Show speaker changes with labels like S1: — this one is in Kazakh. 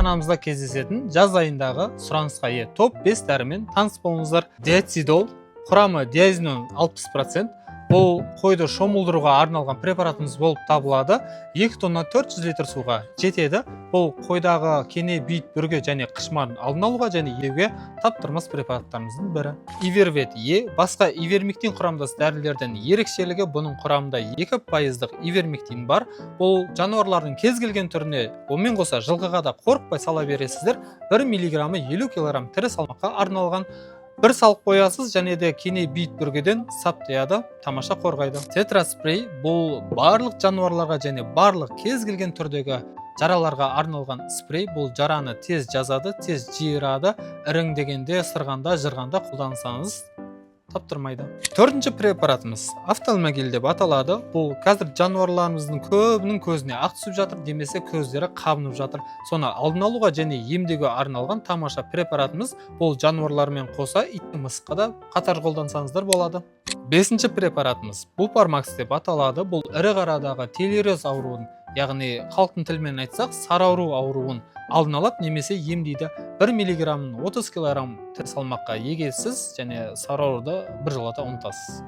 S1: зертханамызда кездесетін жаз айындағы сұранысқа ие топ 5 дәрімен таныс болыңыздар. Диацидол, құрамы диазинон 60%. Бұл қойды шомылдыруға арналған препаратымыз болып табылады. 2 тонна 400 литр суға жетеді. Бұл қойдағы кене, бүйт, бүрге және қышмарын алдын алуға және емдеуге таптырмас препараттарымыздың бірі. Ивервет Е басқа ивермектин құрамдас дәрілерден ерекшелігі бұның құрамында 2%-ық ивермектин бар. Бұл жануарлардың кез келген түріне онымен қоса жылқыға да қорықпай сала бересіздер. 1 миллиграмы 50 кг тірі салмаққа арналған. Бір салып қоясыз және де кене бүйт бүргеден саптаяды, тамаша қорғайды. Тетра спрей бұл барлық жануарларға және барлық кез келген түрдегі жараларға арналған спрей. Бұл жараны тез жазады, тез жиырады. Іріңдегенде, сырғанда, жырғанда қолдансаңыз таптырмайды. 4-ші препаратымыз офтальмогил деп аталады. Бұл қазір жануарларымыздың көбінің көзіне ақ түсіп жатыр, демесе көздері қабынып жатыр. Соны алдын алуға және емдеуге арналған тамаша препаратымыз. Бұл жануарлармен қоса ит, мысыққа да қатар қолдансаңыздар болады. 5-ші препаратымыз Бупармакс деп аталады. Бұл ірі қарадағы телероз ауруын, яғни халықтың тілімен айтсақ, сары ауру ауруын алдын алады немесе емдейді. 1 миллиграмын 30 кг салмаққа егесіз және сары ауруды біржолата ұмытасыз.